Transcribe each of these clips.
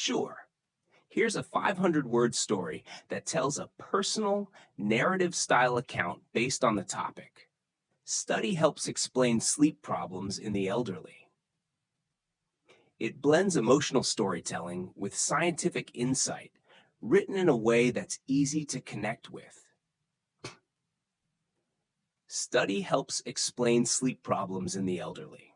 Sure. Here's a 500-word story that tells a personal, narrative-style account based on the topic. Study helps explain sleep problems in the elderly. It blends emotional storytelling with scientific insight, written in a way that's easy to connect with. Study helps explain sleep problems in the elderly.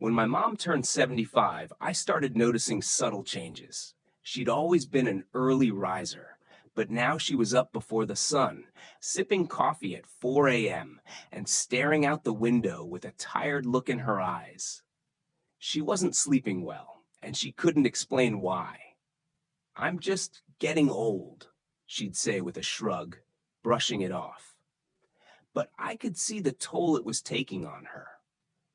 When my mom turned 75, I started noticing subtle changes. She'd always been an early riser, but now she was up before the sun, sipping coffee at 4 a.m. and staring out the window with a tired look in her eyes. She wasn't sleeping well, and she couldn't explain why. "I'm just getting old," she'd say with a shrug, brushing it off. But I could see the toll it was taking on her.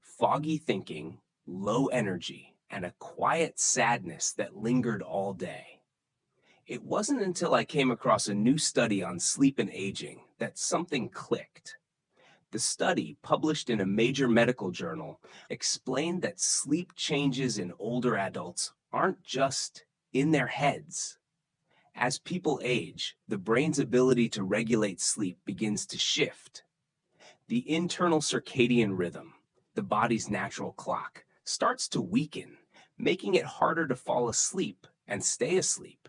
Foggy thinking, low energy, and a quiet sadness that lingered all day. It wasn't until I came across a new study on sleep and aging that something clicked. The study, published in a major medical journal, explained that sleep changes in older adults aren't just in their heads. As people age, the brain's ability to regulate sleep begins to shift. The internal circadian rhythm, the body's natural clock, starts to weaken, making it harder to fall asleep and stay asleep.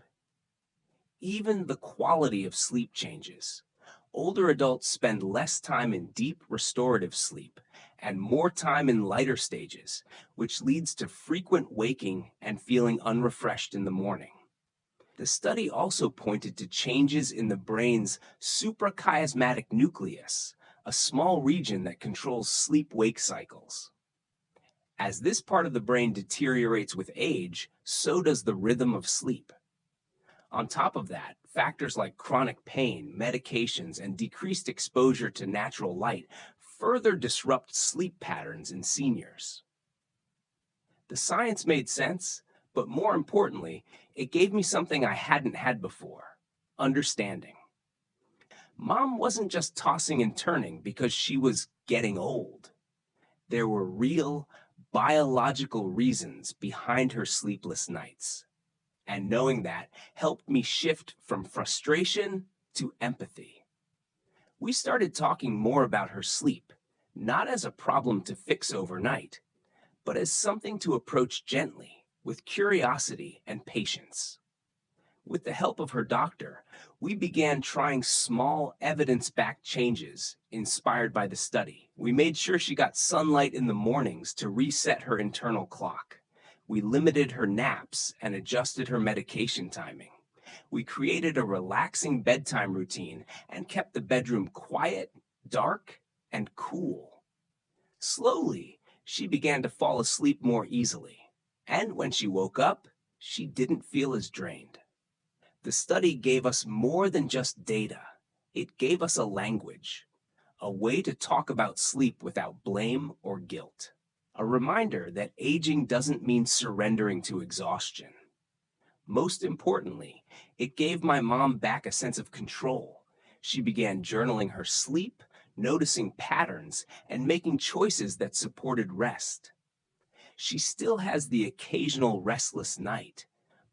Even the quality of sleep changes. Older adults spend less time in deep restorative sleep and more time in lighter stages, which leads to frequent waking and feeling unrefreshed in the morning. The study also pointed to changes in the brain's suprachiasmatic nucleus, a small region that controls sleep-wake cycles. As this part of the brain deteriorates with age, so does the rhythm of sleep. On top of that, factors like chronic pain, medications, and decreased exposure to natural light further disrupt sleep patterns in seniors. The science made sense, but more importantly, it gave me something I hadn't had before: understanding. Mom wasn't just tossing and turning because she was getting old. There were real, biological reasons behind her sleepless nights. And knowing that helped me shift from frustration to empathy. We started talking more about her sleep, not as a problem to fix overnight, but as something to approach gently, with curiosity and patience. With the help of her doctor, we began trying small, evidence-backed changes inspired by the study. We made sure she got sunlight in the mornings to reset her internal clock. We limited her naps and adjusted her medication timing. We created a relaxing bedtime routine and kept the bedroom quiet, dark, and cool. Slowly, she began to fall asleep more easily. And when she woke up, she didn't feel as drained. The study gave us more than just data. It gave us a language, a way to talk about sleep without blame or guilt. A reminder that aging doesn't mean surrendering to exhaustion. Most importantly, it gave my mom back a sense of control. She began journaling her sleep, noticing patterns, and making choices that supported rest. She still has the occasional restless night,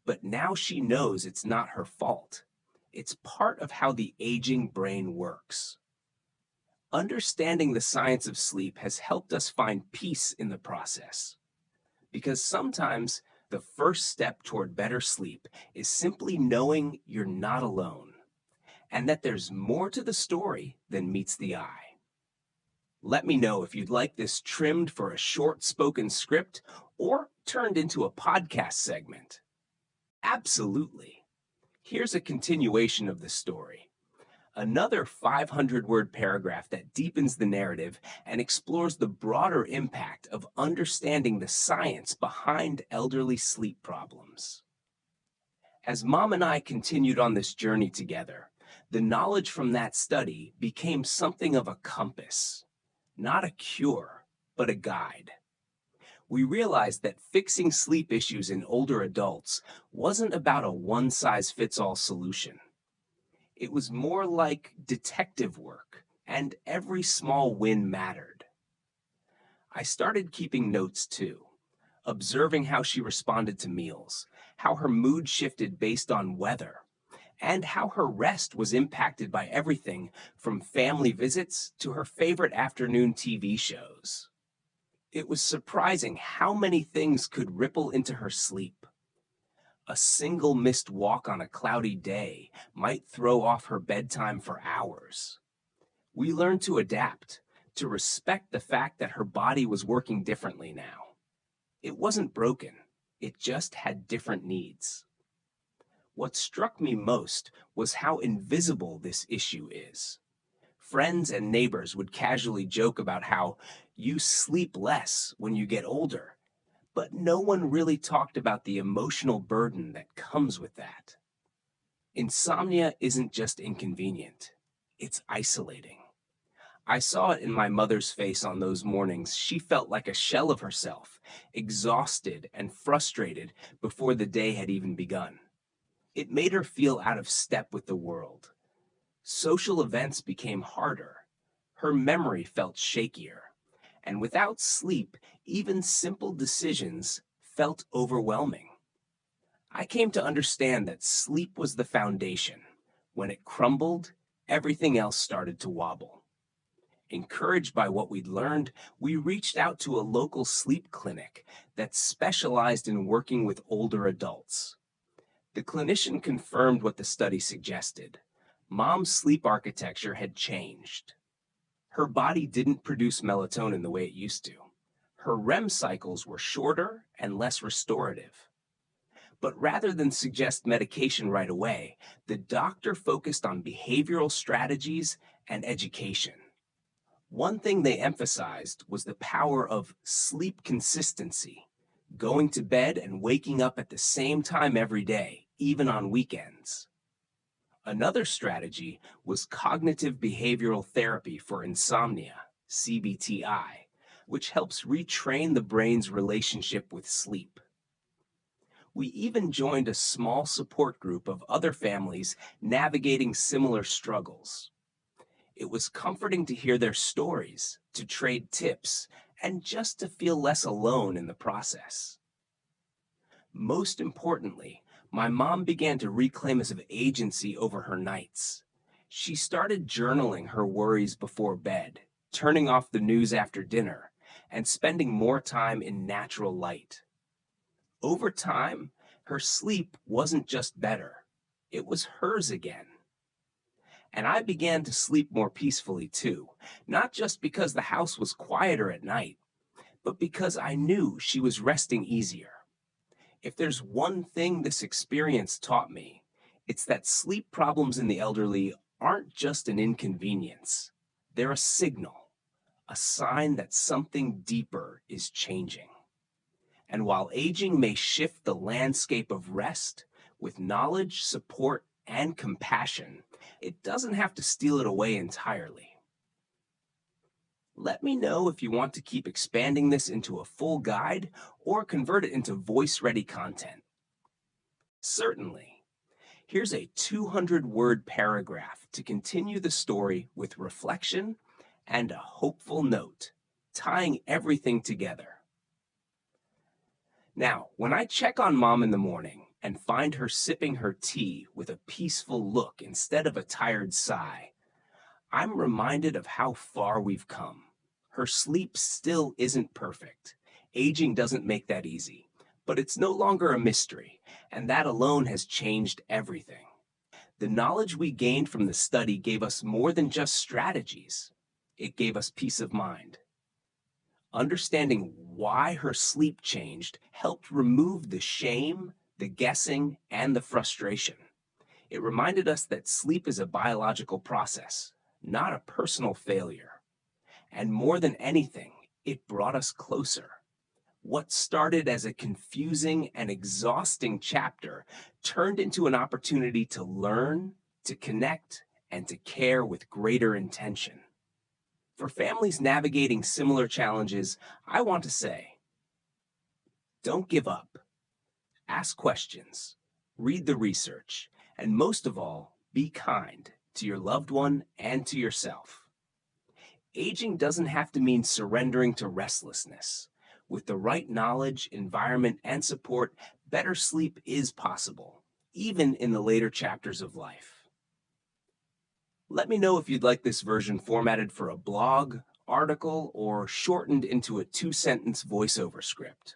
but now she knows it's not her fault. It's part of how the aging brain works. Understanding the science of sleep has helped us find peace in the process. Because sometimes the first step toward better sleep is simply knowing you're not alone, and that there's more to the story than meets the eye. Let me know if you'd like this trimmed for a short spoken script or turned into a podcast segment. Absolutely. Here's a continuation of the story. Another 500-word paragraph that deepens the narrative and explores the broader impact of understanding the science behind elderly sleep problems. As Mom and I continued on this journey together, the knowledge from that study became something of a compass, not a cure, but a guide. We realized that fixing sleep issues in older adults wasn't about a one-size-fits-all solution. It was more like detective work, and every small win mattered. I started keeping notes too, observing how she responded to meals, how her mood shifted based on weather, and how her rest was impacted by everything from family visits to her favorite afternoon TV shows. It was surprising how many things could ripple into her sleep. A single missed walk on a cloudy day might throw off her bedtime for hours. We learned to adapt, to respect the fact that her body was working differently now. It wasn't broken, it just had different needs. What struck me most was how invisible this issue is. Friends and neighbors would casually joke about how you sleep less when you get older, but no one really talked about the emotional burden that comes with that. Insomnia isn't just inconvenient, it's isolating. I saw it in my mother's face on those mornings. She felt like a shell of herself, exhausted and frustrated before the day had even begun. It made her feel out of step with the world. Social events became harder. Her memory felt shakier. And without sleep, even simple decisions felt overwhelming. I came to understand that sleep was the foundation. When it crumbled, everything else started to wobble. Encouraged by what we'd learned, we reached out to a local sleep clinic that specialized in working with older adults. The clinician confirmed what the study suggested. Mom's sleep architecture had changed. Her body didn't produce melatonin the way it used to. Her REM cycles were shorter and less restorative. But rather than suggest medication right away, the doctor focused on behavioral strategies and education. One thing they emphasized was the power of sleep consistency, going to bed and waking up at the same time every day, even on weekends. Another strategy was cognitive behavioral therapy for insomnia, CBTI, which helps retrain the brain's relationship with sleep. We even joined a small support group of other families navigating similar struggles. It was comforting to hear their stories, to trade tips, and just to feel less alone in the process. Most importantly, my mom began to reclaim a sense of agency over her nights. She started journaling her worries before bed, turning off the news after dinner, and spending more time in natural light. Over time, her sleep wasn't just better, it was hers again. And I began to sleep more peacefully too, not just because the house was quieter at night, but because I knew she was resting easier. If there's one thing this experience taught me, it's that sleep problems in the elderly aren't just an inconvenience. They're a signal, a sign that something deeper is changing. And while aging may shift the landscape of rest, with knowledge, support, and compassion, it doesn't have to steal it away entirely. Let me know if you want to keep expanding this into a full guide or convert it into voice-ready content. Certainly. Here's a 200-word paragraph to continue the story with reflection and a hopeful note, tying everything together. Now, when I check on Mom in the morning and find her sipping her tea with a peaceful look instead of a tired sigh, I'm reminded of how far we've come. Her sleep still isn't perfect. Aging doesn't make that easy, but it's no longer a mystery, and that alone has changed everything. The knowledge we gained from the study gave us more than just strategies. It gave us peace of mind. Understanding why her sleep changed helped remove the shame, the guessing, and the frustration. It reminded us that sleep is a biological process, not a personal failure. And more than anything, it brought us closer. What started as a confusing and exhausting chapter turned into an opportunity to learn, to connect, and to care with greater intention. For families navigating similar challenges, I want to say, don't give up. Ask questions, read the research, and most of all, be kind to your loved one and to yourself. Aging doesn't have to mean surrendering to restlessness. With the right knowledge, environment, and support, better sleep is possible, even in the later chapters of life. Let me know if you'd like this version formatted for a blog, article, or shortened into a 2-sentence voiceover script.